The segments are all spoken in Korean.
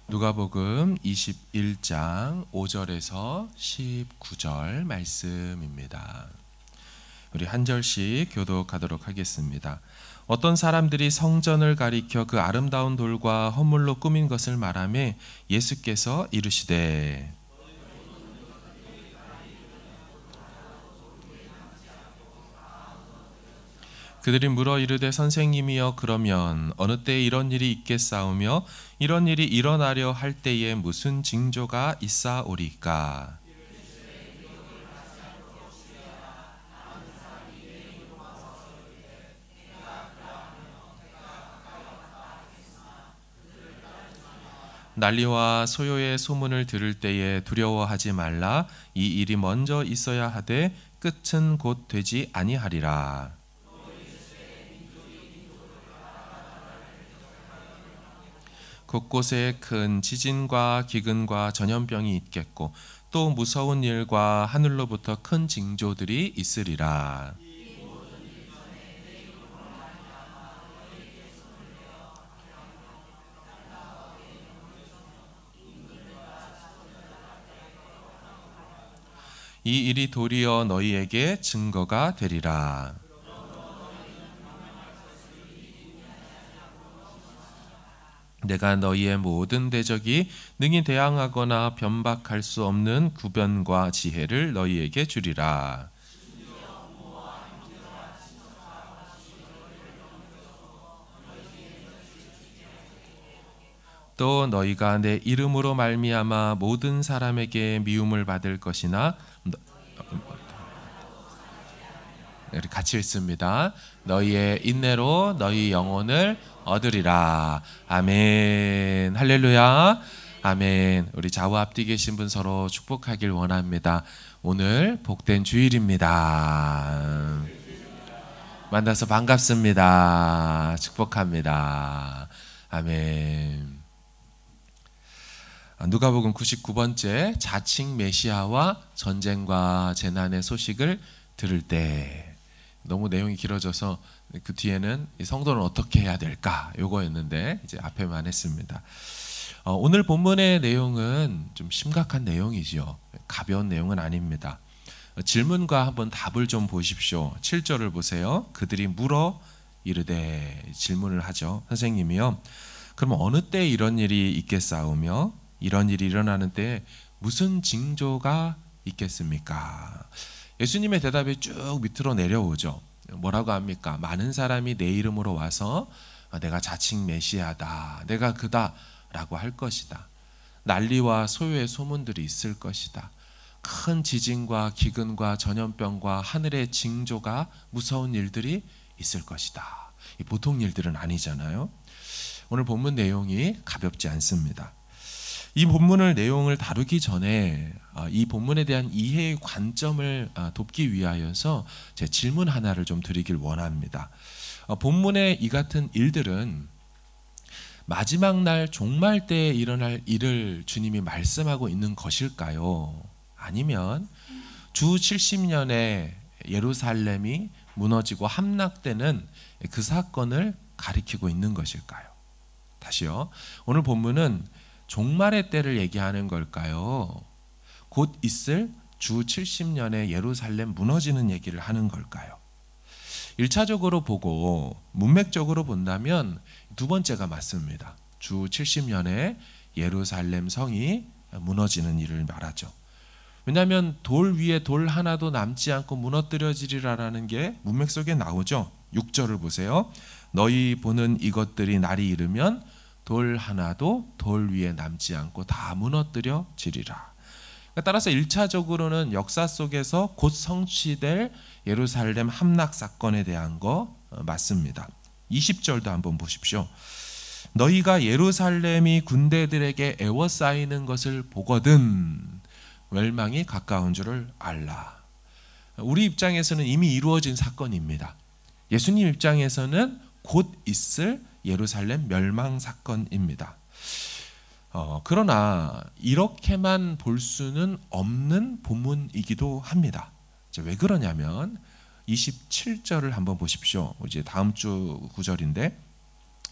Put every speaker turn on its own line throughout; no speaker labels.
누가복음 21장 5절에서 19절 말씀입니다. 우리 한 절씩 교독하도록 하겠습니다. 어떤 사람들이 성전을 가리켜 그 아름다운 돌과 헌물로 꾸민 것을 말하며 예수께서 이르시되 그들이 물어 이르되 선생님이여 그러면 어느 때에 이런 일이 있겠사오며 이런 일이 일어나려 할 때에 무슨 징조가 있사오리까? 난리와 소요의 소문을 들을 때에 두려워하지 말라. 이 일이 먼저 있어야 하되 끝은 곧 되지 아니하리라. 곳곳에 큰 지진과 기근과 전염병이 있겠고 또 무서운 일과 하늘로부터 큰 징조들이 있으리라. 이 일이 도리어 너희에게 증거가 되리라. 내가 너희의 모든 대적이 능히 대항하거나 변박할 수 없는 구변과 지혜를 너희에게 주리라. 또 너희가 내 이름으로 말미암아 모든 사람에게 미움을 받을 것이나 같이 읽습니다. 너희의 인내로 너희 영혼을 얻으리라. 아멘. 할렐루야. 아멘. 우리 좌우 앞뒤 계신 분 서로 축복하길 원합니다. 오늘 복된 주일입니다. 만나서 반갑습니다. 축복합니다. 아멘. 누가복음 99번째 자칭 메시아와 전쟁과 재난의 소식을 들을 때, 너무 내용이 길어져서 그 뒤에는 성도는 어떻게 해야 될까 요거였는데 이제 앞에만 했습니다. 오늘 본문의 내용은 좀 심각한 내용이죠. 가벼운 내용은 아닙니다. 질문과 한번 답을 좀 보십시오. 7절을 보세요. 그들이 물어 이르되, 질문을 하죠. 선생님이요, 그럼 어느 때 이런 일이 있겠사오며 이런 일이 일어나는 때 무슨 징조가 있겠습니까? 예수님의 대답이 쭉 밑으로 내려오죠. 뭐라고 합니까? 많은 사람이 내 이름으로 와서 내가 자칭 메시아다, 내가 그다 라고 할 것이다. 난리와 소요의 소문들이 있을 것이다. 큰 지진과 기근과 전염병과 하늘의 징조가, 무서운 일들이 있을 것이다. 보통 일들은 아니잖아요. 오늘 본문 내용이 가볍지 않습니다. 이 본문을 내용을 다루기 전에 이 본문에 대한 이해의 관점을 돕기 위하여서 제 질문 하나를 좀 드리길 원합니다. 본문의 이 같은 일들은 마지막 날 종말 때에 일어날 일을 주님이 말씀하고 있는 것일까요? 아니면 주 70년에 예루살렘이 무너지고 함락되는 그 사건을 가리키고 있는 것일까요? 다시요. 오늘 본문은 종말의 때를 얘기하는 걸까요? 곧 있을 주 70년에 예루살렘 무너지는 얘기를 하는 걸까요? 1차적으로 보고 문맥적으로 본다면 두 번째가 맞습니다. 주 70년에 예루살렘 성이 무너지는 일을 말하죠. 왜냐하면 돌 위에 돌 하나도 남지 않고 무너뜨려지리라는 게 문맥 속에 나오죠. 6절을 보세요. 너희 보는 이것들이 날이 이르면 돌 하나도 돌 위에 남지 않고 다 무너뜨려지리라. 따라서 1차적으로는 역사 속에서 곧 성취될 예루살렘 함락 사건에 대한 거 맞습니다. 20절도 한번 보십시오. 너희가 예루살렘이 군대들에게 에워싸이는 것을 보거든 멸망이 가까운 줄을 알라. 우리 입장에서는 이미 이루어진 사건입니다. 예수님 입장에서는 곧 있을 예루살렘 멸망 사건입니다. 그러나 이렇게만 볼 수는 없는 본문이기도 합니다. 왜 그러냐면 27절을 한번 보십시오. 이제 다음 주 구절인데,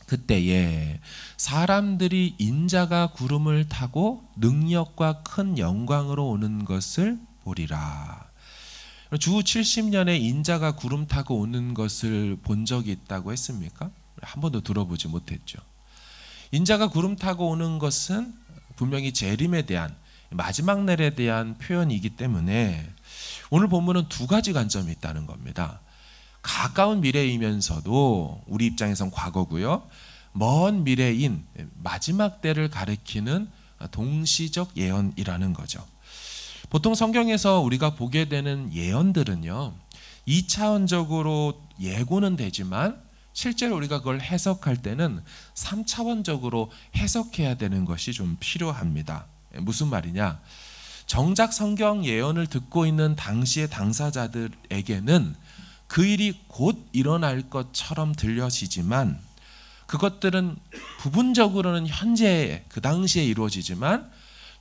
그때에 사람들이 인자가 구름을 타고 능력과 큰 영광으로 오는 것을 보리라. 주 70년에 인자가 구름 타고 오는 것을 본 적이 있다고 했습니까? 한 번도 들어보지 못했죠. 인자가 구름 타고 오는 것은 분명히 재림에 대한, 마지막 날에 대한 표현이기 때문에 오늘 본문은 두 가지 관점이 있다는 겁니다. 가까운 미래이면서도 우리 입장에선 과거고요. 먼 미래인 마지막 때를 가리키는 동시적 예언이라는 거죠. 보통 성경에서 우리가 보게 되는 예언들은요, 2차원적으로 예고는 되지만 실제로 우리가 그걸 해석할 때는 3차원적으로 해석해야 되는 것이 좀 필요합니다. 무슨 말이냐? 정작 성경 예언을 듣고 있는 당시의 당사자들에게는 그 일이 곧 일어날 것처럼 들려지지만 그것들은 부분적으로는 현재 그 당시에 이루어지지만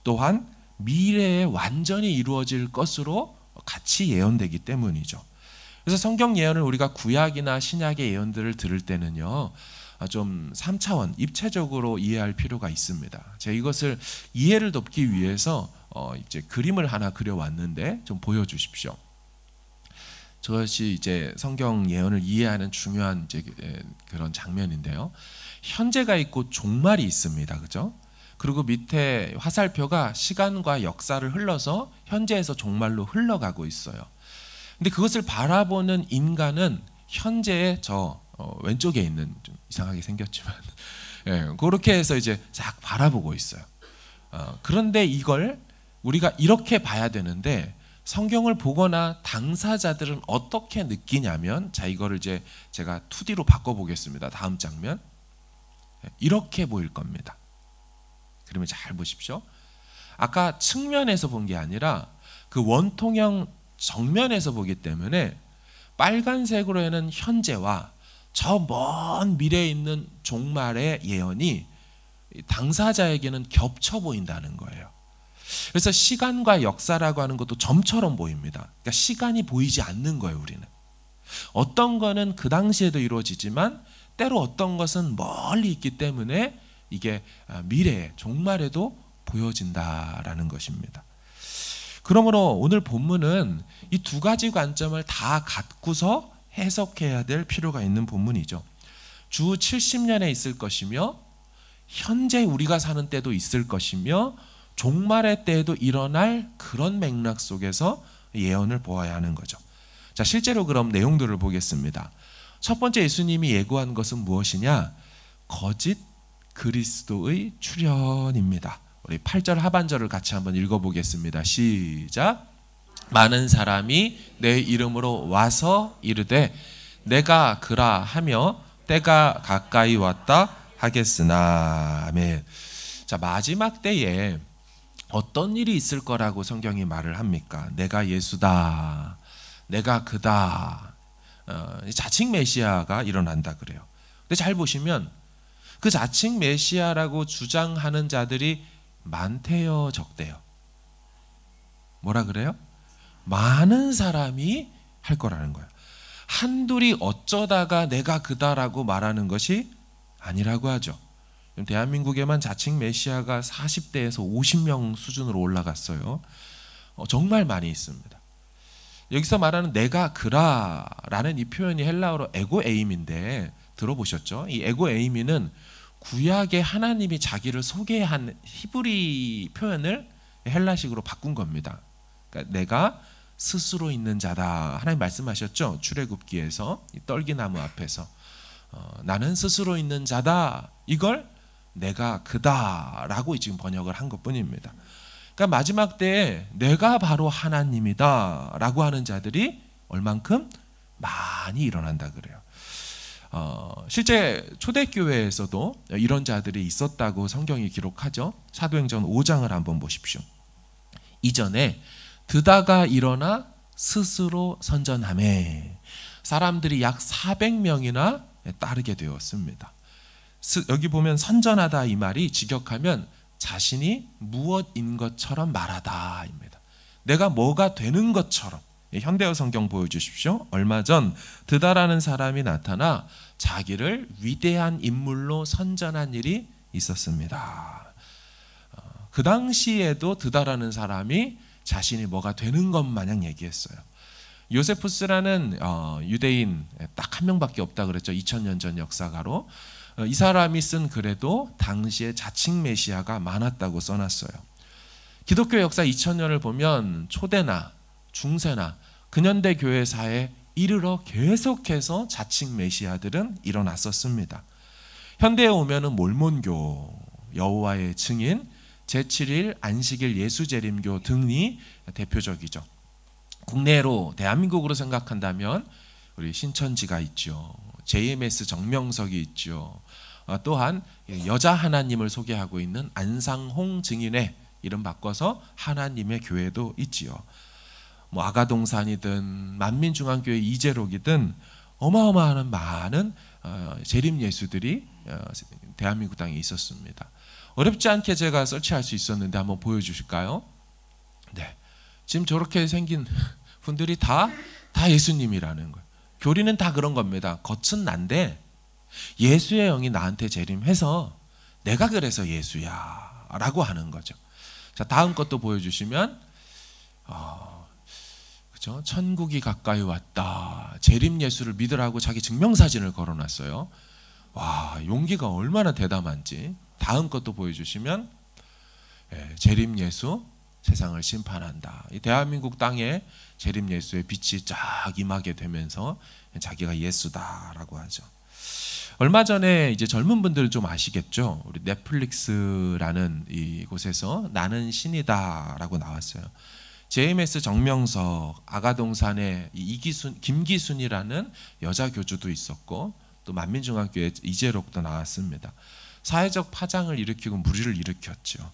또한 미래에 완전히 이루어질 것으로 같이 예언되기 때문이죠. 그래서 성경 예언을 우리가 구약이나 신약의 예언들을 들을 때는요, 좀 3차원 입체적으로 이해할 필요가 있습니다. 제가 이것을 이해를 돕기 위해서 이제 그림을 하나 그려왔는데 좀 보여주십시오. 저것이 이제 성경 예언을 이해하는 중요한 이제 그런 장면인데요. 현재가 있고 종말이 있습니다, 그죠? 그리고 밑에 화살표가 시간과 역사를 흘러서 현재에서 종말로 흘러가고 있어요. 근데 그것을 바라보는 인간은 현재의 저 왼쪽에 있는, 좀 이상하게 생겼지만 그렇게 해서 이제 싹 바라보고 있어요. 그런데 이걸 우리가 이렇게 봐야 되는데 성경을 보거나 당사자들은 어떻게 느끼냐면, 자, 이거를 이제 제가 2D로 바꿔보겠습니다. 다음 장면. 이렇게 보일 겁니다. 그러면 잘 보십시오. 아까 측면에서 본 게 아니라 그 원통형 정면에서 보기 때문에 빨간색으로는 현재와 저 먼 미래에 있는 종말의 예언이 당사자에게는 겹쳐 보인다는 거예요. 그래서 시간과 역사라고 하는 것도 점처럼 보입니다. 그러니까 시간이 보이지 않는 거예요, 우리는. 어떤 거는 그 당시에도 이루어지지만 때로 어떤 것은 멀리 있기 때문에 이게 미래에, 종말에도 보여진다라는 것입니다. 그러므로 오늘 본문은 이 두 가지 관점을 다 갖고서 해석해야 될 필요가 있는 본문이죠. 주 70년에 있을 것이며 현재 우리가 사는 때도 있을 것이며 종말의 때에도 일어날 그런 맥락 속에서 예언을 보아야 하는 거죠. 자, 실제로 그럼 내용들을 보겠습니다. 첫 번째 예수님이 예고한 것은 무엇이냐? 거짓 그리스도의 출현입니다. 우리 8절 하반절을 같이 한번 읽어보겠습니다. 시작. 많은 사람이 내 이름으로 와서 이르되 내가 그라 하며 때가 가까이 왔다 하겠으나. 아멘. 자, 마지막 때에 어떤 일이 있을 거라고 성경이 말을 합니까? 내가 예수다, 내가 그다, 자칭 메시아가 일어난다 그래요. 근데 잘 보시면 그 자칭 메시아라고 주장하는 자들이 많대요, 적대요? 뭐라 그래요? 많은 사람이 할 거라는 거예요. 한둘이 어쩌다가 내가 그다라고 말하는 것이 아니라고 하죠. 대한민국에만 자칭 메시아가 40대에서 50명 수준으로 올라갔어요. 정말 많이 있습니다. 여기서 말하는 내가 그라라는 이 표현이 헬라어로 에고에이미인데 들어보셨죠? 이 에고에이미는 구약의 하나님이 자기를 소개한 히브리 표현을 헬라식으로 바꾼 겁니다. 그러니까 내가 스스로 있는 자다. 하나님 말씀하셨죠? 출애굽기에서 이 떨기나무 앞에서 나는 스스로 있는 자다. 이걸 내가 그다라고 지금 번역을 한 것뿐입니다. 그러니까 마지막 때에 내가 바로 하나님이다라고 하는 자들이 얼만큼 많이 일어난다 그래요. 실제 초대교회에서도 이런 자들이 있었다고 성경이 기록하죠. 사도행전 5장을 한번 보십시오. 이전에 드다가 일어나 스스로 선전하매 사람들이 약 400명이나 따르게 되었습니다. 여기 보면 선전하다 이 말이 직역하면 자신이 무엇인 것처럼 말하다입니다. 내가 뭐가 되는 것처럼 현대어 성경 보여주십시오. 얼마 전 드다라는 사람이 나타나 자기를 위대한 인물로 선전한 일이 있었습니다. 그 당시에도 드다라는 사람이 자신이 뭐가 되는 것 마냥 얘기했어요. 요세푸스라는 유대인 딱 한 명밖에 없다 그랬죠. 2000년 전 역사가로. 이 사람이 쓴 글에도 당시에 자칭 메시아가 많았다고 써놨어요. 기독교 역사 2000년을 보면 초대나 중세나 근현대 교회사에 이르러 계속해서 자칭 메시아들은 일어났었습니다. 현대에 오면은 몰몬교, 여호와의 증인, 제7일 안식일 예수재림교 등이 대표적이죠. 국내로 대한민국으로 생각한다면 우리 신천지가 있죠. JMS 정명석이 있죠. 또한 여자 하나님을 소개하고 있는 안상홍 증인의 이름 바꿔서 하나님의 교회도 있지요. 뭐 아가동산이든 만민중앙교회 이재록이든 어마어마한 많은 재림 예수들이 대한민국 땅에 있었습니다. 어렵지 않게 제가 설치할 수 있었는데 한번 보여주실까요? 네, 지금 저렇게 생긴 분들이 다 예수님이라는 거예요. 교리는 다 그런 겁니다. 겉은 난데 예수의 영이 나한테 재림해서 내가 그래서 예수야 라고 하는 거죠. 자, 다음 것도 보여주시면 그죠? 천국이 가까이 왔다. 재림 예수를 믿으라고 자기 증명사진을 걸어놨어요. 와, 용기가 얼마나 대담한지. 다음 것도 보여주시면 재림 예수 세상을 심판한다. 이 대한민국 땅에 재림 예수의 빛이 쫙 임하게 되면서 자기가 예수다라고 하죠. 얼마 전에 이제 젊은 분들은 좀 아시겠죠. 우리 넷플릭스라는 이곳에서 나는 신이다라고 나왔어요. JMS 정명석, 아가동산에 김기순이라는 여자 교주도 있었고 또 만민중앙교회 이재록도 나왔습니다. 사회적 파장을 일으키고 무리를 일으켰죠.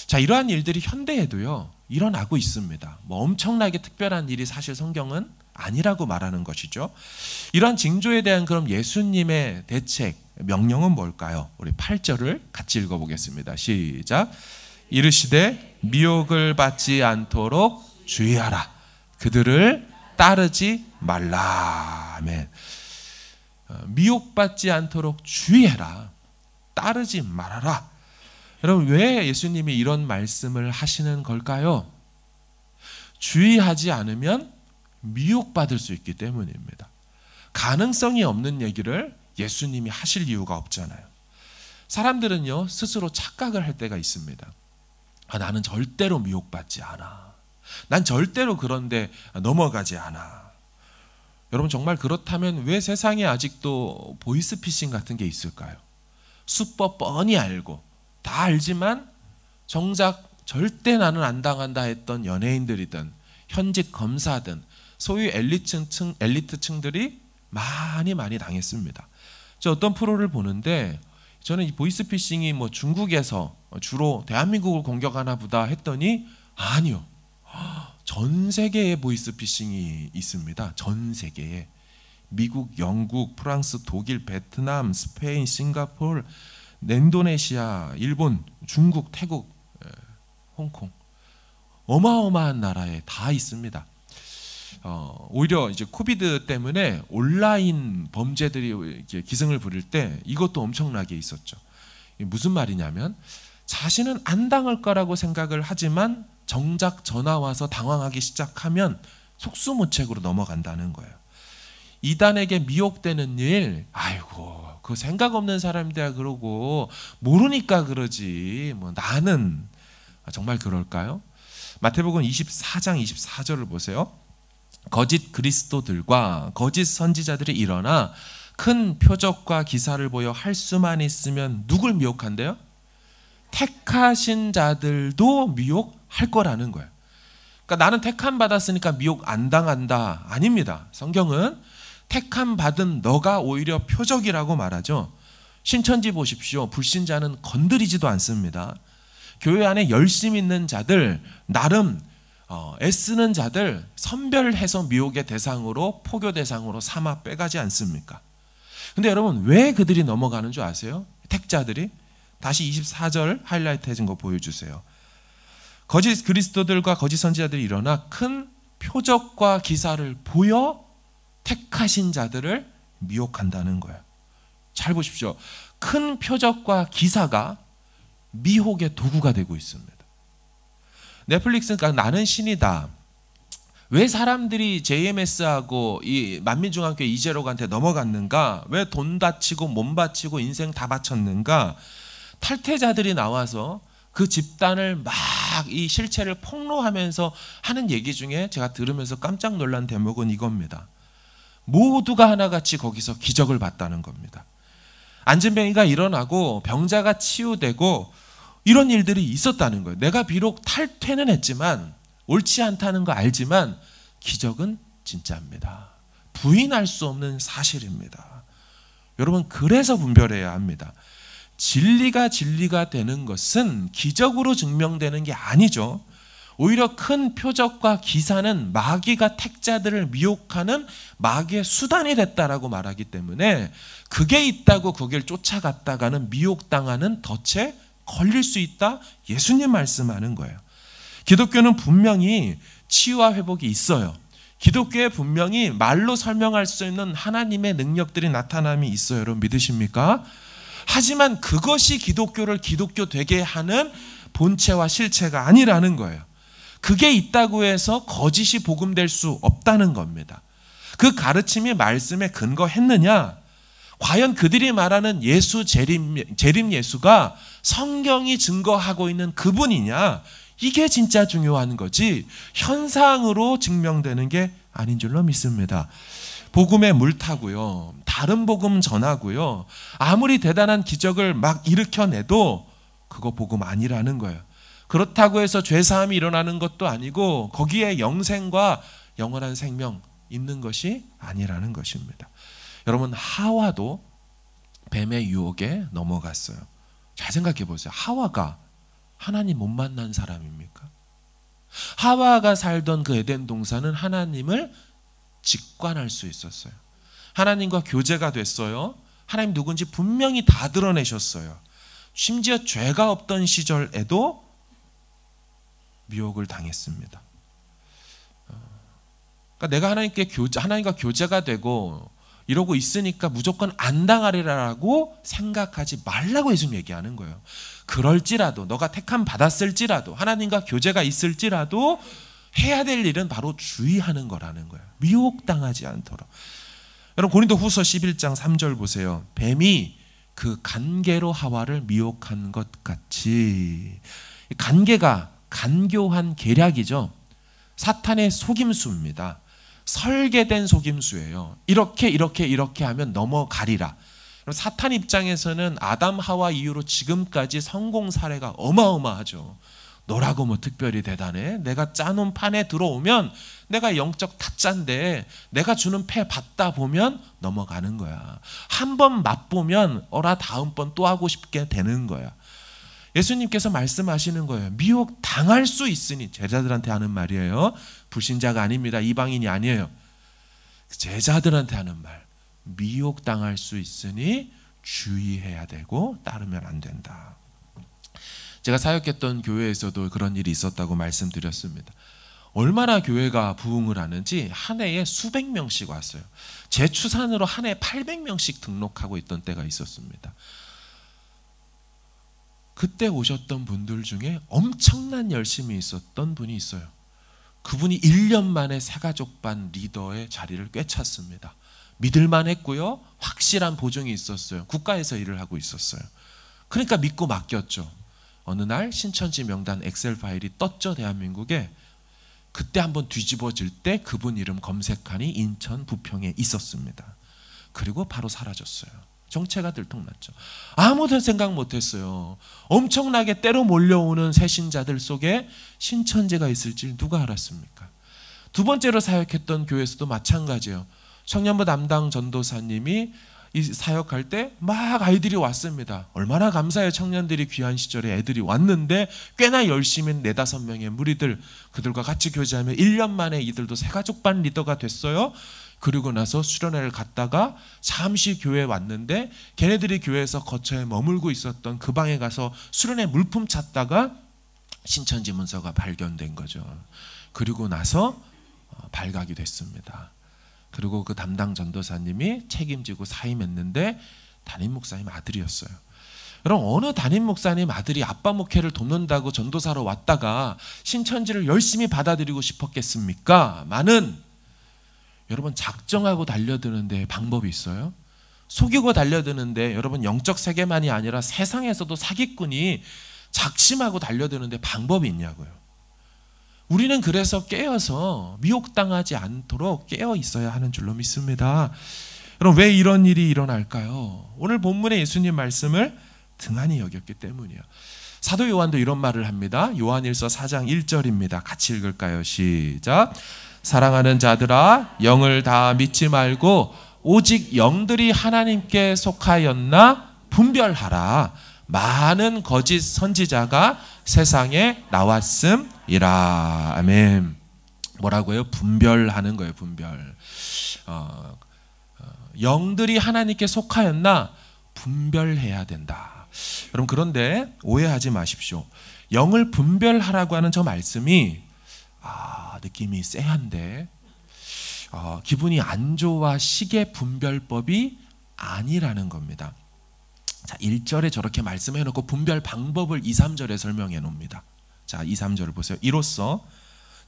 자, 이러한 일들이 현대에도요 일어나고 있습니다. 뭐 엄청나게 특별한 일이 사실 성경은 아니라고 말하는 것이죠. 이러한 징조에 대한 그럼 예수님의 대책, 명령은 뭘까요? 우리 8절을 같이 읽어보겠습니다. 시작. 이르시되 미혹을 받지 않도록 주의하라. 그들을 따르지 말라. 아멘. 미혹받지 않도록 주의해라. 따르지 말아라. 여러분, 왜 예수님이 이런 말씀을 하시는 걸까요? 주의하지 않으면 미혹받을 수 있기 때문입니다. 가능성이 없는 얘기를 예수님이 하실 이유가 없잖아요. 사람들은요 스스로 착각을 할 때가 있습니다. 나는 절대로 미혹받지 않아. 난 절대로 그런데 넘어가지 않아. 여러분, 정말 그렇다면 왜 세상에 아직도 보이스피싱 같은 게 있을까요? 수법 뻔히 알고 다 알지만 정작 절대 나는 안 당한다 했던 연예인들이든 현직 검사든 소위 엘리트층들이 많이 당했습니다. 저 어떤 프로를 보는데 저는 이 보이스피싱이 뭐 중국에서 주로 대한민국을 공격하나 보다 했더니 아니요. 전 세계에 보이스피싱이 있습니다. 전 세계에. 미국, 영국, 프랑스, 독일, 베트남, 스페인, 싱가포르, 인도네시아, 일본, 중국, 태국, 홍콩. 어마어마한 나라에 다 있습니다. 오히려 이제 코비드 때문에 온라인 범죄들이 이제 기승을 부릴 때 이것도 엄청나게 있었죠. 무슨 말이냐면 자신은 안 당할 거라고 생각을 하지만 정작 전화 와서 당황하기 시작하면 속수무책으로 넘어간다는 거예요. 이단에게 미혹되는 일, 아이고 그 생각 없는 사람들이야 그러고 모르니까 그러지 뭐 나는 정말 그럴까요? 마태복음 24장 24절을 보세요. 거짓 그리스도들과 거짓 선지자들이 일어나 큰 표적과 기사를 보여 할 수만 있으면 누굴 미혹한대요? 택하신 자들도 미혹할 거라는 거예요. 그러니까 나는 택함 받았으니까 미혹 안 당한다. 아닙니다. 성경은 택함 받은 너가 오히려 표적이라고 말하죠. 신천지 보십시오. 불신자는 건드리지도 않습니다. 교회 안에 열심 있는 자들, 나름 애쓰는 자들 선별해서 미혹의 대상으로 포교 대상으로 삼아 빼가지 않습니까? 근데 여러분 왜 그들이 넘어가는 줄 아세요? 택자들이. 다시 24절 하이라이트 해준 거 보여주세요. 거짓 그리스도들과 거짓 선지자들이 일어나 큰 표적과 기사를 보여 택하신 자들을 미혹한다는 거예요. 잘 보십시오. 큰 표적과 기사가 미혹의 도구가 되고 있습니다. 넷플릭스가 나는 신이다. 왜 사람들이 JMS하고 이 만민중앙교회 이재록한테 넘어갔는가? 왜 돈 바치고 몸 바치고 인생 다 바쳤는가? 탈퇴자들이 나와서 그 집단을 막 이 실체를 폭로하면서 하는 얘기 중에 제가 들으면서 깜짝 놀란 대목은 이겁니다. 모두가 하나같이 거기서 기적을 봤다는 겁니다. 안진뱅이가 일어나고 병자가 치유되고 이런 일들이 있었다는 거예요. 내가 비록 탈퇴는 했지만 옳지 않다는 거 알지만 기적은 진짜입니다. 부인할 수 없는 사실입니다. 여러분, 그래서 분별해야 합니다. 진리가 되는 것은 기적으로 증명되는 게 아니죠. 오히려 큰 표적과 기사는 마귀가 택자들을 미혹하는 마귀의 수단이 됐다라고 말하기 때문에 그게 있다고 거길 쫓아갔다가는 미혹당하는 덫에 걸릴 수 있다. 예수님 말씀하는 거예요. 기독교는 분명히 치유와 회복이 있어요. 기독교에 분명히 말로 설명할 수 있는 하나님의 능력들이 나타남이 있어요. 여러분 믿으십니까? 하지만 그것이 기독교를 기독교 되게 하는 본체와 실체가 아니라는 거예요. 그게 있다고 해서 거짓이 복음될 수 없다는 겁니다. 그 가르침이 말씀에 근거했느냐? 과연 그들이 말하는 예수 재림 예수가 성경이 증거하고 있는 그분이냐? 이게 진짜 중요한 거지 현상으로 증명되는 게 아닌 줄로 믿습니다. 복음에 물타고요. 다른 복음 전하고요. 아무리 대단한 기적을 막 일으켜내도 그거 복음 아니라는 거예요. 그렇다고 해서 죄사함이 일어나는 것도 아니고 거기에 영생과 영원한 생명 있는 것이 아니라는 것입니다. 여러분, 하와도 뱀의 유혹에 넘어갔어요. 잘 생각해 보세요. 하와가 하나님 못 만난 사람입니까? 하와가 살던 그 에덴 동산은 하나님을 직관할 수 있었어요. 하나님과 교제가 됐어요. 하나님 누군지 분명히 다 드러내셨어요. 심지어 죄가 없던 시절에도 미혹을 당했습니다. 그러니까 내가 하나님과 교제가 되고 이러고 있으니까 무조건 안 당하리라고 생각하지 말라고 예수님 얘기하는 거예요. 그럴지라도 너가 택함 받았을지라도 하나님과 교제가 있을지라도 해야 될 일은 바로 주의하는 거라는 거예요. 미혹당하지 않도록. 여러분 고린도후서 11장 3절 보세요. 뱀이 그 간계로 하와를 미혹한 것 같이. 간계가 간교한 계략이죠. 사탄의 속임수입니다. 설계된 속임수예요. 이렇게 하면 넘어가리라. 사탄 입장에서는 아담 하와 이후로 지금까지 성공 사례가 어마어마하죠. 너라고 뭐 특별히 대단해? 내가 짜놓은 판에 들어오면 내가 영적 타짜인데 내가 주는 패 받다 보면 넘어가는 거야. 한 번 맛보면 다음번 또 하고 싶게 되는 거야. 예수님께서 말씀하시는 거예요. 미혹 당할 수 있으니, 제자들한테 하는 말이에요. 불신자가 아닙니다. 이방인이 아니에요. 제자들한테 하는 말. 미혹 당할 수 있으니 주의해야 되고 따르면 안 된다. 제가 사역했던 교회에서도 그런 일이 있었다고 말씀드렸습니다. 얼마나 교회가 부흥을 하는지 한 해에 수백 명씩 왔어요. 제 추산으로 한 해에 800명씩 등록하고 있던 때가 있었습니다. 그때 오셨던 분들 중에 엄청난 열심이 있었던 분이 있어요. 그분이 1년 만에 새가족반 리더의 자리를 꿰찼습니다. 믿을만 했고요. 확실한 보증이 있었어요. 국가에서 일을 하고 있었어요. 그러니까 믿고 맡겼죠. 어느 날 신천지 명단 엑셀 파일이 떴죠. 대한민국에. 그때 한번 뒤집어질 때 그분 이름 검색하니 인천 부평에 있었습니다. 그리고 바로 사라졌어요. 정체가 들통났죠. 아무도 생각 못했어요. 엄청나게 때로 몰려오는 새신자들 속에 신천지가 있을지 누가 알았습니까? 두 번째로 사역했던 교회에서도 마찬가지예요. 청년부 담당 전도사님이 이 사역할 때 막 아이들이 왔습니다. 얼마나 감사해요. 청년들이 귀한 시절에 애들이 왔는데 꽤나 열심히 4-5명의 무리들, 그들과 같이 교제하며 1년 만에 이들도 새가족반 리더가 됐어요. 그리고 나서 수련회를 갔다가 잠시 교회에 왔는데 걔네들이 교회에서 거처에 머물고 있었던 그 방에 가서 수련회 물품 찾다가 신천지 문서가 발견된 거죠. 그리고 나서 발각이 됐습니다. 그리고 그 담당 전도사님이 책임지고 사임했는데 담임 목사님 아들이었어요. 그럼 어느 담임 목사님 아들이 아빠 목회를 돕는다고 전도사로 왔다가 신천지를 열심히 받아들이고 싶었겠습니까? 많은 여러분 작정하고 달려드는데 방법이 있어요? 속이고 달려드는데 여러분 영적 세계만이 아니라 세상에서도 사기꾼이 작심하고 달려드는데 방법이 있냐고요. 우리는 그래서 깨어서 미혹당하지 않도록 깨어 있어야 하는 줄로 믿습니다. 여러분 왜 이런 일이 일어날까요? 오늘 본문의 예수님 말씀을 등한히 여겼기 때문이에요. 사도 요한도 이런 말을 합니다. 요한일서 4장 1절입니다. 같이 읽을까요? 시작. 사랑하는 자들아 영을 다 믿지 말고 오직 영들이 하나님께 속하였나 분별하라. 많은 거짓 선지자가 세상에 나왔음이라. 아멘. 뭐라고요? 분별하는 거예요. 분별. 영들이 하나님께 속하였나 분별해야 된다. 여러분 그런데 오해하지 마십시오. 영을 분별하라고 하는 저 말씀이 느낌이 쎄한데 기분이 안 좋아식의 분별법이 아니라는 겁니다. 자, 1절에 저렇게 말씀해 놓고 분별 방법을 2, 3절에 설명해 놓습니다. 자, 2, 3절을 보세요. 이로써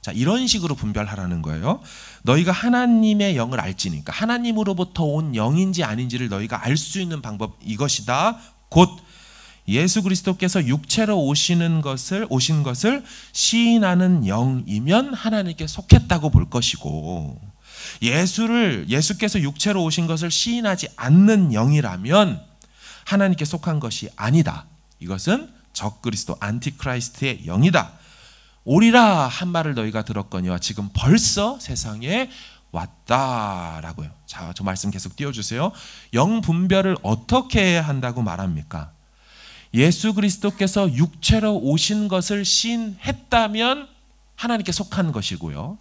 자, 이런 식으로 분별하라는 거예요. 너희가 하나님의 영을 알지니까 하나님으로부터 온 영인지 아닌지를 너희가 알 수 있는 방법 이것이다. 곧 예수 그리스도께서 육체로 오신 것을 시인하는 영이면 하나님께 속했다고 볼 것이고 예수께서 육체로 오신 것을 시인하지 않는 영이라면 하나님께 속한 것이 아니다. 이것은 적그리스도 안티크라이스트의 영이다. 오리라 한 말을 너희가 들었거니와 지금 벌써 세상에 왔다라고요. 자, 저 말씀 계속 띄워주세요. 영 분별을 어떻게 해야 한다고 말합니까? 예수 그리스도께서 육체로 오신 것을 시인했다면 하나님께 속한 것이고요.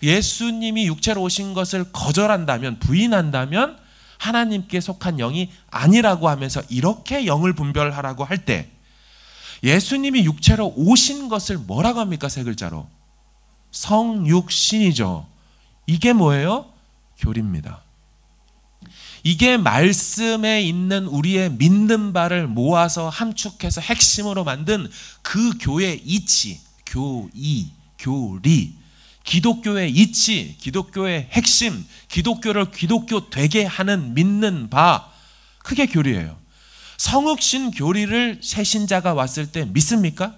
예수님이 육체로 오신 것을 거절한다면 부인한다면 하나님께 속한 영이 아니라고 하면서 이렇게 영을 분별하라고 할 때 예수님이 육체로 오신 것을 뭐라고 합니까? 세 글자로 성육신이죠. 이게 뭐예요? 교리입니다. 이게 말씀에 있는 우리의 믿는 바를 모아서 함축해서 핵심으로 만든 그 교의 이치, 교리, 기독교의 이치, 기독교의 핵심, 기독교를 기독교 되게 하는 믿는 바, 그게 교리예요. 성육신 교리를 새 신자가 왔을 때 믿습니까?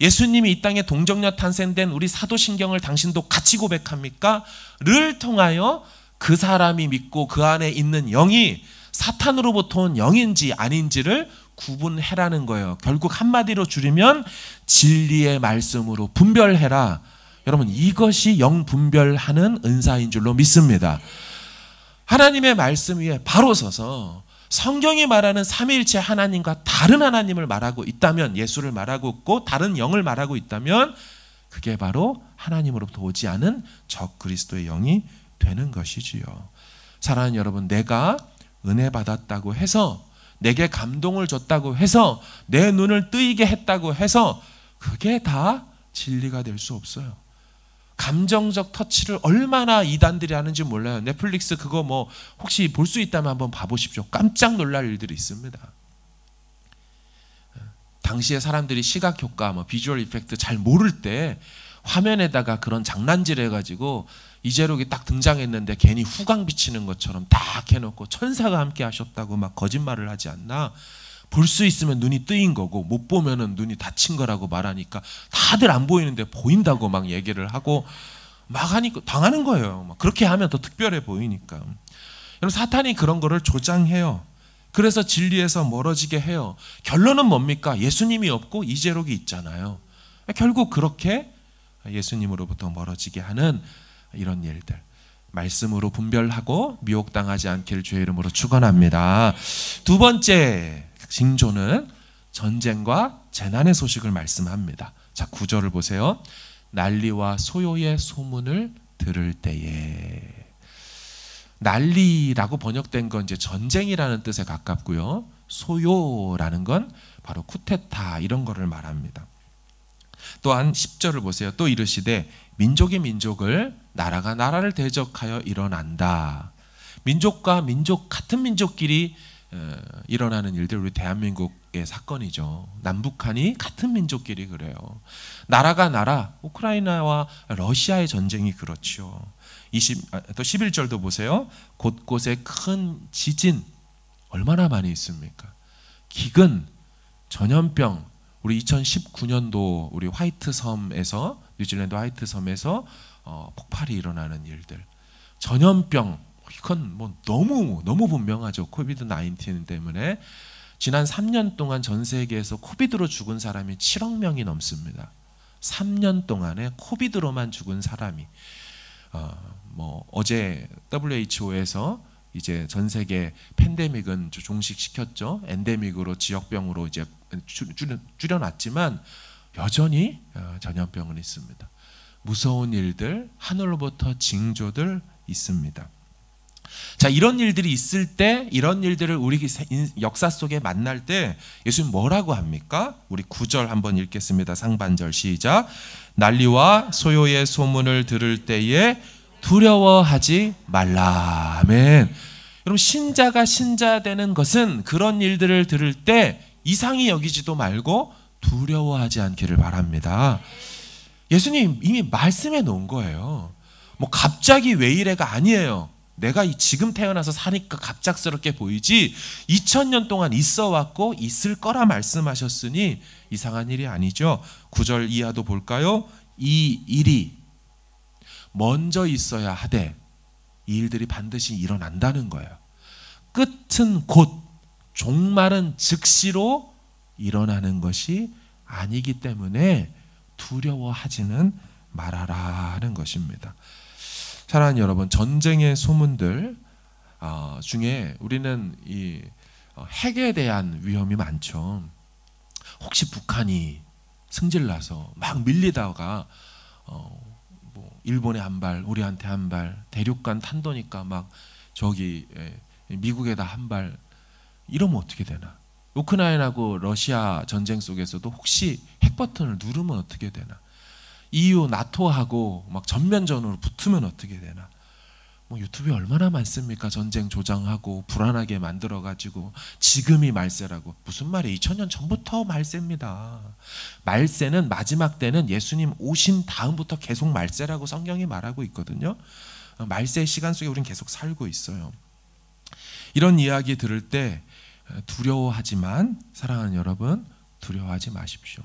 예수님이 이 땅에 동정녀 탄생된 우리 사도신경을 당신도 같이 고백합니까? 를 통하여 그 사람이 믿고 그 안에 있는 영이 사탄으로부터 온 영인지 아닌지를 구분해라는 거예요. 결국 한마디로 줄이면 진리의 말씀으로 분별해라. 여러분 이것이 영 분별하는 은사인 줄로 믿습니다. 하나님의 말씀 위에 바로 서서 성경이 말하는 삼위일체 하나님과 다른 하나님을 말하고 있다면, 예수를 말하고 있고 다른 영을 말하고 있다면 그게 바로 하나님으로부터 오지 않은 적그리스도의 영이 되는 것이지요. 사랑하는 여러분, 내가 은혜 받았다고 해서, 내게 감동을 줬다고 해서, 내 눈을 뜨이게 했다고 해서 그게 다 진리가 될 수 없어요. 감정적 터치를 얼마나 이단들이 하는지 몰라요. 넷플릭스 그거 뭐 혹시 볼 수 있다면 한번 봐보십시오. 깜짝 놀랄 일들이 있습니다. 당시에 사람들이 시각효과, 비주얼 이펙트 잘 모를 때 화면에다가 그런 장난질 해가지고 이재록이 딱 등장했는데 괜히 후광 비치는 것처럼 딱 해놓고 천사가 함께 하셨다고 막 거짓말을 하지 않나? 볼 수 있으면 눈이 뜨인 거고 못 보면은 눈이 닫힌 거라고 말하니까 다들 안 보이는데 보인다고 막 얘기를 하고 막 하니까 당하는 거예요. 막 그렇게 하면 더 특별해 보이니까. 여러분, 사탄이 그런 거를 조장해요. 그래서 진리에서 멀어지게 해요. 결론은 뭡니까? 예수님이 없고 이재록이 있잖아요. 결국 그렇게 예수님으로부터 멀어지게 하는 이런 일들, 말씀으로 분별하고 미혹당하지 않기를 주의 이름으로 축원합니다. 두 번째 징조는 전쟁과 재난의 소식을 말씀합니다. 자, 9절을 보세요. 난리와 소요의 소문을 들을 때에. 난리라고 번역된 건 이제 전쟁이라는 뜻에 가깝고요. 소요라는 건 바로 쿠데타 이런 거를 말합니다. 또한 10절을 보세요. 또 이르시되 민족이 민족을 나라가 나라를 대적하여 일어난다. 민족과 민족 같은 민족끼리 일어나는 일들, 우리 대한민국의 사건이죠. 남북한이 같은 민족끼리 그래요. 나라가 나라, 우크라이나와 러시아의 전쟁이 그렇죠. 또 11절도 보세요. 곳곳에 큰 지진 얼마나 많이 있습니까? 기근, 전염병, 우리 2019년도 우리 화이트섬에서, 뉴질랜드 화이트섬에서 폭발이 일어나는 일들, 전염병, 이건 뭐 너무 분명하죠. 코비드 19 때문에 지난 3년 동안 전 세계에서 코비드로 죽은 사람이 7억 명이 넘습니다. 3년 동안에 코비드로만 죽은 사람이 어제 WHO에서 이제 전 세계 팬데믹은 종식시켰죠. 엔데믹으로 지역병으로 이제 줄여놨지만 여전히 전염병은 있습니다. 무서운 일들, 하늘로부터 징조들 있습니다. 자, 이런 일들이 있을 때, 이런 일들을 우리 역사 속에 만날 때 예수님 뭐라고 합니까? 우리 9절 한번 읽겠습니다. 상반절 시작. 난리와 소요의 소문을 들을 때에 두려워하지 말라. 아멘. 여러분, 신자가 신자되는 것은 그런 일들을 들을 때 이상히 여기지도 말고 두려워하지 않기를 바랍니다. 예수님 이미 말씀해 놓은 거예요. 뭐 갑자기 왜 이래가 아니에요. 내가 지금 태어나서 사니까 갑작스럽게 보이지 2000년 동안 있어 왔고 있을 거라 말씀하셨으니 이상한 일이 아니죠. 9절 이하도 볼까요? 이 일이 먼저 있어야 하되 이 일들이 반드시 일어난다는 거예요. 끝은 곧, 종말은 즉시로 일어나는 것이 아니기 때문에 두려워하지는 말아라는 것입니다. 사랑하는 여러분, 전쟁의 소문들 중에 우리는 이 핵에 대한 위험이 많죠. 혹시 북한이 승질나서 막 밀리다가 일본에 한 발, 우리한테 한 발, 대륙간 탄도니까 막 저기 미국에다 한 발, 이러면 어떻게 되나? 우크라이나하고 러시아 전쟁 속에서도 혹시 핵 버튼을 누르면 어떻게 되나? EU, 나토하고 막 전면전으로 붙으면 어떻게 되나? 뭐 유튜브에 얼마나 많습니까? 전쟁 조장하고 불안하게 만들어가지고 지금이 말세라고. 무슨 말이에요? 2000년 전부터 말세입니다. 말세는, 마지막 때는 예수님 오신 다음부터 계속 말세라고 성경이 말하고 있거든요. 말세의 시간 속에 우리는 계속 살고 있어요. 이런 이야기 들을 때 두려워하지만, 사랑하는 여러분, 두려워하지 마십시오.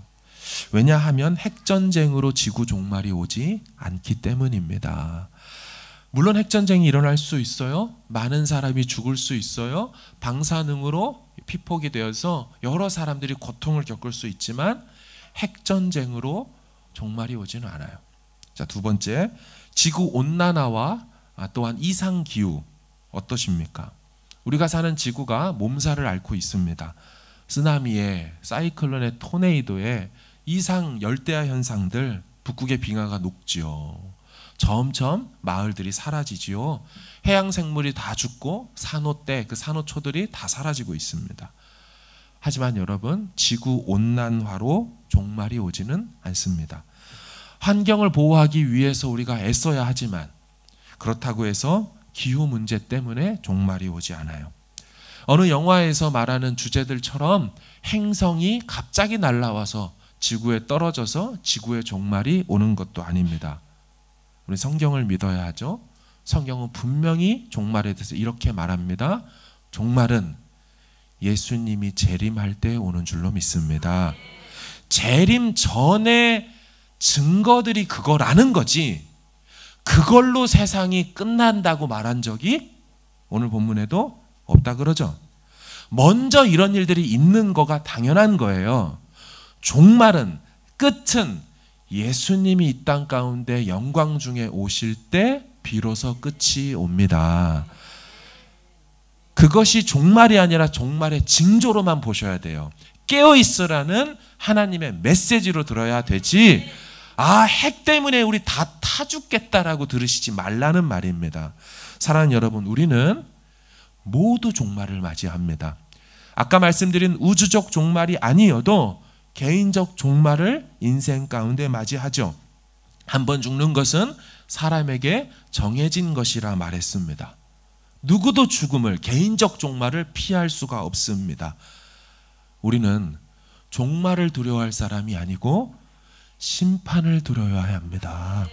왜냐하면 핵전쟁으로 지구 종말이 오지 않기 때문입니다. 물론 핵전쟁이 일어날 수 있어요. 많은 사람이 죽을 수 있어요. 방사능으로 피폭이 되어서 여러 사람들이 고통을 겪을 수 있지만 핵전쟁으로 종말이 오지는 않아요. 자, 두 번째, 지구온난화와 또한 이상기후 어떠십니까? 우리가 사는 지구가 몸살을 앓고 있습니다. 쓰나미에, 사이클론에, 토네이도에 이상 열대야 현상들, 북극의 빙하가 녹지요. 점점 마을들이 사라지지요. 해양 생물이 다 죽고 산호떼, 그 산호초들이 다 사라지고 있습니다. 하지만 여러분, 지구 온난화로 종말이 오지는 않습니다. 환경을 보호하기 위해서 우리가 애써야 하지만 그렇다고 해서 기후 문제 때문에 종말이 오지 않아요. 어느 영화에서 말하는 주제들처럼 행성이 갑자기 날아와서 지구에 떨어져서 지구의 종말이 오는 것도 아닙니다. 우리 성경을 믿어야 하죠. 성경은 분명히 종말에 대해서 이렇게 말합니다. 종말은 예수님이 재림할 때 오는 줄로 믿습니다. 재림 전에 증거들이 그거라는 거지, 그걸로 세상이 끝난다고 말한 적이 오늘 본문에도 없다 그러죠. 먼저 이런 일들이 있는 거가 당연한 거예요. 종말은, 끝은 예수님이 이 땅 가운데 영광 중에 오실 때 비로소 끝이 옵니다. 그것이 종말이 아니라 종말의 징조로만 보셔야 돼요. 깨어있으라는 하나님의 메시지로 들어야 되지, 핵 때문에 우리 다 타 죽겠다라고 들으시지 말라는 말입니다. 사랑하는 여러분, 우리는 모두 종말을 맞이합니다. 아까 말씀드린 우주적 종말이 아니어도 개인적 종말을 인생 가운데 맞이하죠. 한 번 죽는 것은 사람에게 정해진 것이라 말했습니다. 누구도 죽음을, 개인적 종말을 피할 수가 없습니다. 우리는 종말을 두려워할 사람이 아니고 심판을 두려워해야 합니다.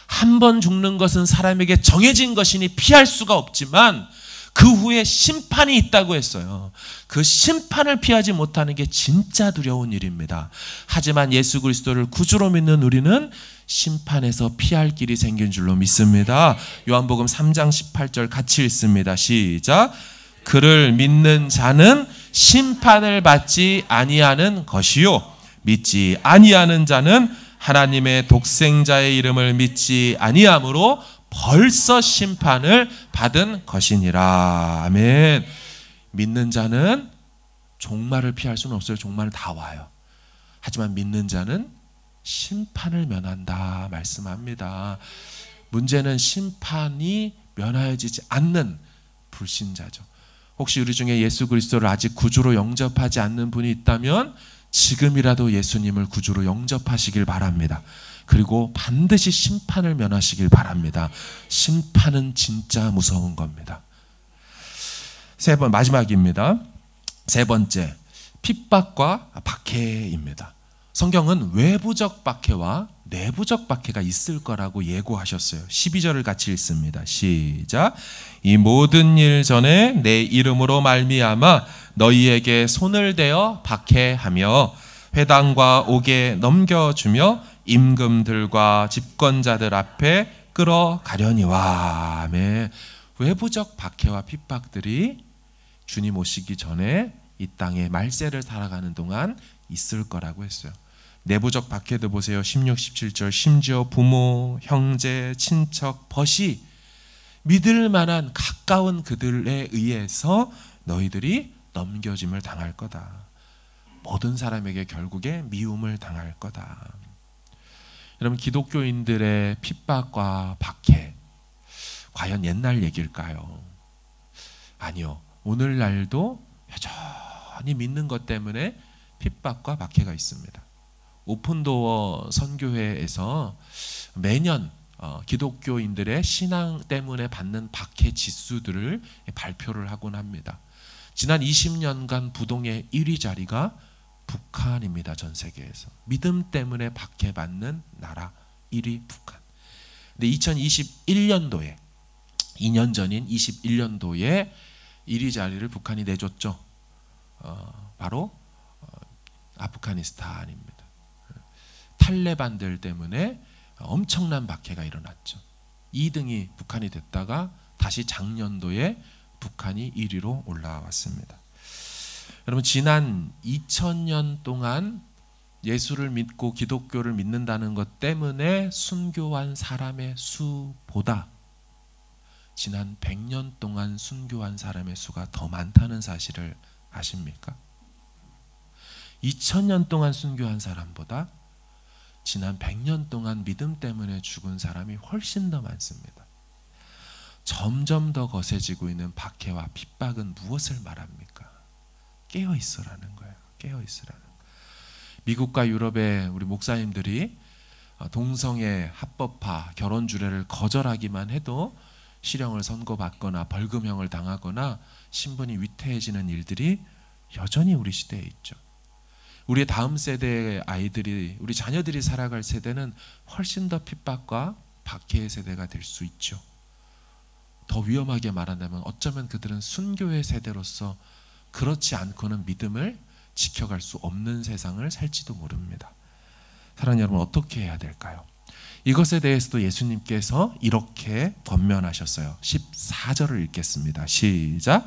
한 번 죽는 것은 사람에게 정해진 것이니 피할 수가 없지만 그 후에 심판이 있다고 했어요. 그 심판을 피하지 못하는 게 진짜 두려운 일입니다. 하지만 예수 그리스도를 구주로 믿는 우리는 심판에서 피할 길이 생긴 줄로 믿습니다. 요한복음 3장 18절 같이 읽습니다. 시작. 그를 믿는 자는 심판을 받지 아니하는 것이요 믿지 아니하는 자는 하나님의 독생자의 이름을 믿지 아니함으로 벌써 심판을 받은 것이니라. 아멘. 믿는 자는 종말을 피할 수는 없어요. 종말은 다 와요. 하지만 믿는 자는 심판을 면한다 말씀합니다. 문제는 심판이 면하여지지 않는 불신자죠. 혹시 우리 중에 예수 그리스도를 아직 구주로 영접하지 않는 분이 있다면 지금이라도 예수님을 구주로 영접하시길 바랍니다. 그리고 반드시 심판을 면하시길 바랍니다. 심판은 진짜 무서운 겁니다. 마지막입니다. 세 번째, 핍박과 박해입니다. 성경은 외부적 박해와 내부적 박해가 있을 거라고 예고하셨어요. 12절을 같이 읽습니다. 시작. 이 모든 일 전에 내 이름으로 말미암아 너희에게 손을 대어 박해하며 회당과 옥에 넘겨주며 임금들과 집권자들 앞에 끌어가려니와. 아멘. 외부적 박해와 핍박들이 주님 오시기 전에 이 땅에 말세를 살아가는 동안 있을 거라고 했어요. 내부적 박해도 보세요. 16, 17절. 심지어 부모, 형제, 친척, 벗이 믿을 만한 가까운 그들에 의해서 너희들이 넘겨짐을 당할 거다. 모든 사람에게 결국에 미움을 당할 거다. 여러분, 기독교인들의 핍박과 박해, 과연 옛날 얘기일까요? 아니요. 오늘날도 여전히 믿는 것 때문에 핍박과 박해가 있습니다. 오픈도어 선교회에서 매년 기독교인들의 신앙 때문에 받는 박해 지수들을 발표를 하곤 합니다. 지난 20년간 부동의 1위 자리가 북한입니다. 전 세계에서. 믿음 때문에 박해받는 나라 1위 북한. 근데 2021년도에 2년 전인 21년도에 1위 자리를 북한이 내줬죠. 바로 아프가니스탄입니다. 탈레반들 때문에 엄청난 박해가 일어났죠. 2등이 북한이 됐다가 다시 작년도에 북한이 1위로 올라왔습니다. 여러분, 지난 2000년 동안 예수를 믿고 기독교를 믿는다는 것 때문에 순교한 사람의 수보다 지난 100년 동안 순교한 사람의 수가 더 많다는 사실을 아십니까? 2000년 동안 순교한 사람보다 지난 100년 동안 믿음 때문에 죽은 사람이 훨씬 더 많습니다. 점점 더 거세지고 있는 박해와 핍박은 무엇을 말합니까? 깨어있으라는 거예요. 깨어있으라는 거예요. 미국과 유럽의 우리 목사님들이 동성애 합법화, 결혼 주례를 거절하기만 해도 실형을 선고받거나 벌금형을 당하거나 신분이 위태해지는 일들이 여전히 우리 시대에 있죠. 우리의 다음 세대의 아이들이, 우리 자녀들이 살아갈 세대는 훨씬 더 핍박과 박해의 세대가 될 수 있죠. 더 위험하게 말한다면 어쩌면 그들은 순교의 세대로서 그렇지 않고는 믿음을 지켜갈 수 없는 세상을 살지도 모릅니다. 사랑하는 여러분, 어떻게 해야 될까요? 이것에 대해서도 예수님께서 이렇게 권면하셨어요. 14절을 읽겠습니다. 시작.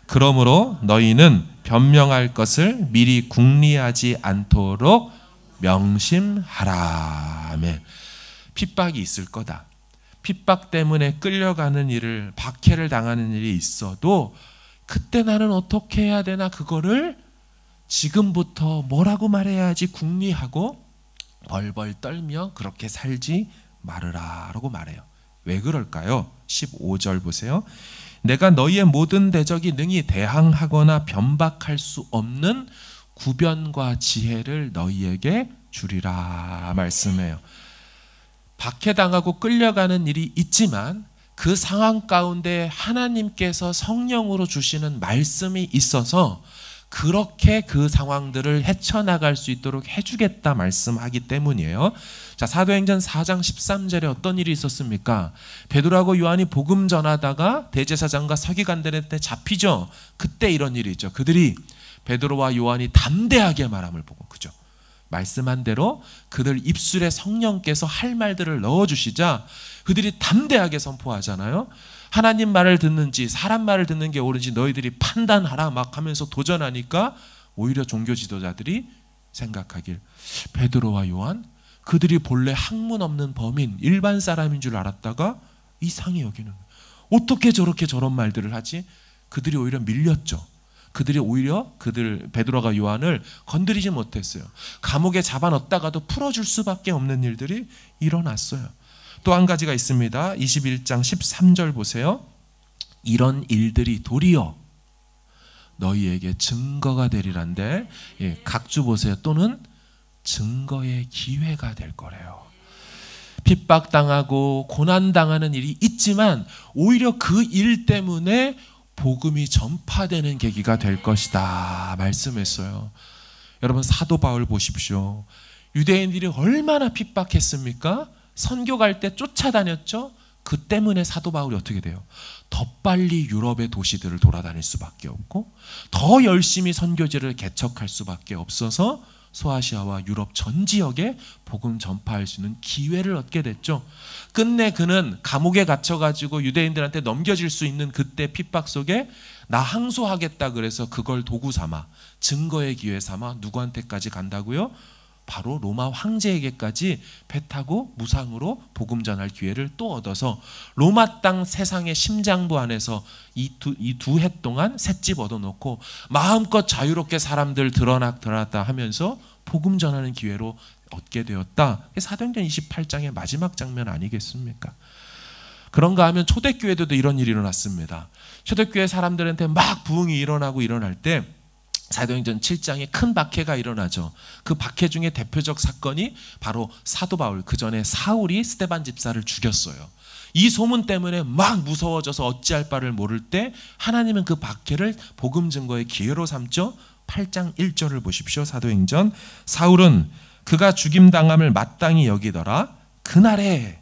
그러므로 너희는 변명할 것을 미리 궁리하지 않도록 명심하라. 아멘. 핍박이 있을 거다. 핍박 때문에 끌려가는 일을, 박해를 당하는 일이 있어도 그때 나는 어떻게 해야 되나, 그거를 지금부터 뭐라고 말해야지 궁리하고 벌벌 떨며 그렇게 살지 말으라 라고 말해요. 왜 그럴까요? 15절 보세요. 내가 너희의 모든 대적이 능히 대항하거나 변박할 수 없는 구변과 지혜를 너희에게 주리라 말씀해요. 박해당하고 끌려가는 일이 있지만 그 상황 가운데 하나님께서 성령으로 주시는 말씀이 있어서 그렇게 그 상황들을 헤쳐나갈 수 있도록 해주겠다 말씀하기 때문이에요. 자, 사도행전 4장 13절에 어떤 일이 있었습니까? 베드로하고 요한이 복음 전하다가 대제사장과 서기관들한테 잡히죠. 그때 이런 일이 있죠. 그들이 베드로와 요한이 담대하게 말함을 보고, 그죠? 말씀한 대로 그들 입술에 성령께서 할 말들을 넣어주시자 그들이 담대하게 선포하잖아요. 하나님 말을 듣는지 사람 말을 듣는 게 옳은지 너희들이 판단하라 막 하면서 도전하니까 오히려 종교 지도자들이 생각하길, 베드로와 요한 그들이 본래 학문 없는 범인 일반 사람인 줄 알았다가 이상히 여기는, 어떻게 저렇게 저런 말들을 하지? 그들이 오히려 밀렸죠. 그들이 오히려 베드로가 요한을 건드리지 못했어요. 감옥에 잡아넣었다가도 풀어줄 수밖에 없는 일들이 일어났어요. 또 한 가지가 있습니다. 21장 13절 보세요. 이런 일들이 도리어 너희에게 증거가 되리란데, 각주 보세요. 또는 증거의 기회가 될 거래요. 핍박당하고 고난당하는 일이 있지만 오히려 그 일 때문에 복음이 전파되는 계기가 될 것이다 말씀했어요. 여러분, 사도 바울 보십시오. 유대인들이 얼마나 핍박했습니까? 선교 갈 때 쫓아다녔죠. 그 때문에 사도 바울이 어떻게 돼요? 더 빨리 유럽의 도시들을 돌아다닐 수밖에 없고 더 열심히 선교지를 개척할 수밖에 없어서 소아시아와 유럽 전 지역에 복음 전파할 수 있는 기회를 얻게 됐죠. 끝내 그는 감옥에 갇혀가지고 유대인들한테 넘겨질 수 있는 그때 핍박 속에 나 항소하겠다 그래서 그걸 도구 삼아, 증거의 기회 삼아 누구한테까지 간다고요? 바로 로마 황제에게까지 배 타고 무상으로 복음 전할 기회를 또 얻어서 로마 땅 세상의 심장부 안에서 이 두 해 동안 셋집 얻어놓고 마음껏 자유롭게 사람들 드러났다 하면서 복음 전하는 기회로 얻게 되었다. 사도행전 28장의 마지막 장면 아니겠습니까? 그런가 하면 초대교회도 이런 일이 일어났습니다. 초대교회 사람들한테 막 부흥이 일어날 때 사도행전 7장에 큰 박해가 일어나죠. 그 박해 중에 대표적 사건이 바로 사도 바울, 그 전에 사울이 스데반 집사를 죽였어요. 이 소문 때문에 막 무서워져서 어찌할 바를 모를 때 하나님은 그 박해를 복음 증거의 기회로 삼죠. 8장 1절을 보십시오. 사도행전. 사울은 그가 죽임당함을 마땅히 여기더라. 그날에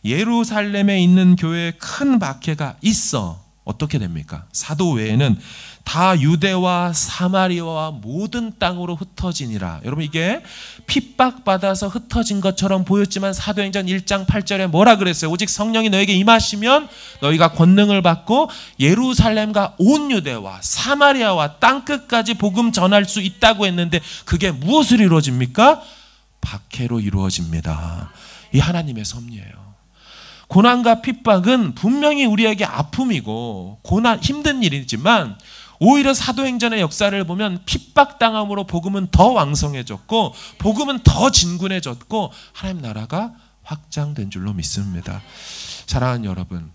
예루살렘에 있는 교회에 큰 박해가 있어 어떻게 됩니까? 사도 외에는 다 유대와 사마리아와 모든 땅으로 흩어지니라. 여러분, 이게 핍박받아서 흩어진 것처럼 보였지만 사도행전 1장 8절에 뭐라 그랬어요? 오직 성령이 너에게 임하시면 너희가 권능을 받고 예루살렘과 온 유대와 사마리아와 땅끝까지 복음 전할 수 있다고 했는데 그게 무엇으로 이루어집니까? 박해로 이루어집니다. 이 하나님의 섭리예요. 고난과 핍박은 분명히 우리에게 아픔이고 힘든 일이지만 오히려 사도행전의 역사를 보면 핍박당함으로 복음은 더 왕성해졌고 복음은 더 진군해졌고 하나님 나라가 확장된 줄로 믿습니다. 사랑하는 여러분,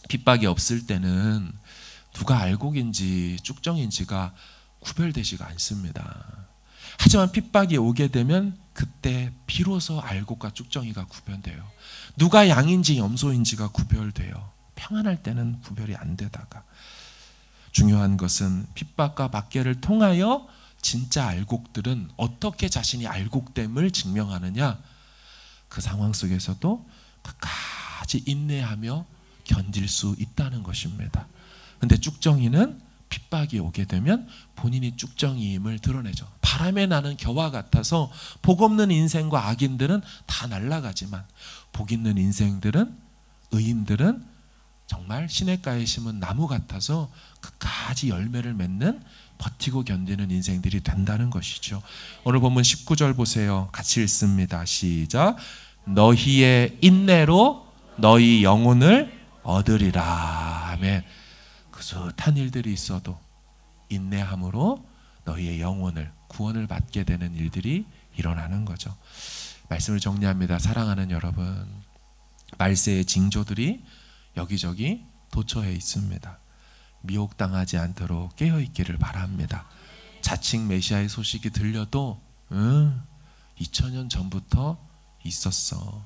핍박이 없을 때는 누가 알곡인지 쭉정인지가 구별되지가 않습니다. 하지만 핍박이 오게 되면 그때 비로소 알곡과 쭉정이가 구별돼요. 누가 양인지 염소인지가 구별돼요. 평안할 때는 구별이 안 되다가, 중요한 것은 핍박과 박해를 통하여 진짜 알곡들은 어떻게 자신이 알곡됨을 증명하느냐, 그 상황 속에서도 끝까지 인내하며 견딜 수 있다는 것입니다. 근데 쭉정이는 핍박이 오게 되면 본인이 쭉정이임을 드러내죠. 바람에 나는 겨와 같아서 복 없는 인생과 악인들은 다 날아가지만 복 있는 인생들은, 의인들은 정말 시냇가에 심은 나무 같아서 끝까지 열매를 맺는, 버티고 견디는 인생들이 된다는 것이죠. 오늘 본문 19절 보세요. 같이 읽습니다. 시작. 너희의 인내로 너희 영혼을 얻으리라. 아멘. 숱한 일들이 있어도 인내함으로 너희의 영혼을, 구원을 받게 되는 일들이 일어나는 거죠. 말씀을 정리합니다. 사랑하는 여러분, 말세의 징조들이 여기저기 도처에 있습니다. 미혹당하지 않도록 깨어있기를 바랍니다. 자칭 메시아의 소식이 들려도 2000년 전부터 있었어.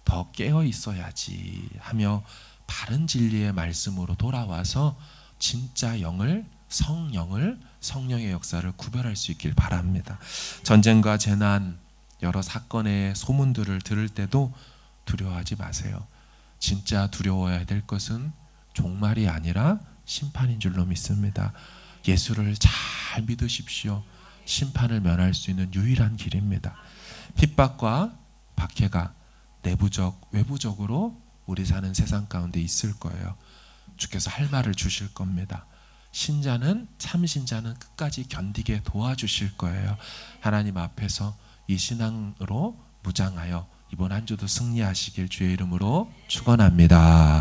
더 깨어 있어야지 하며 바른 진리의 말씀으로 돌아와서 진짜 영을, 성령을, 성령의 역사를 구별할 수 있길 바랍니다. 전쟁과 재난, 여러 사건의 소문들을 들을 때도 두려워하지 마세요. 진짜 두려워해야 될 것은 종말이 아니라 심판인 줄로 믿습니다. 예수를 잘 믿으십시오. 심판을 면할 수 있는 유일한 길입니다. 핍박과 박해가 내부적, 외부적으로 우리 사는 세상 가운데 있을 거예요. 주께서 할 말을 주실 겁니다. 신자는, 참신자는 끝까지 견디게 도와주실 거예요. 하나님 앞에서 이 신앙으로 무장하여 이번 한 주도 승리하시길 주의 이름으로 축원합니다.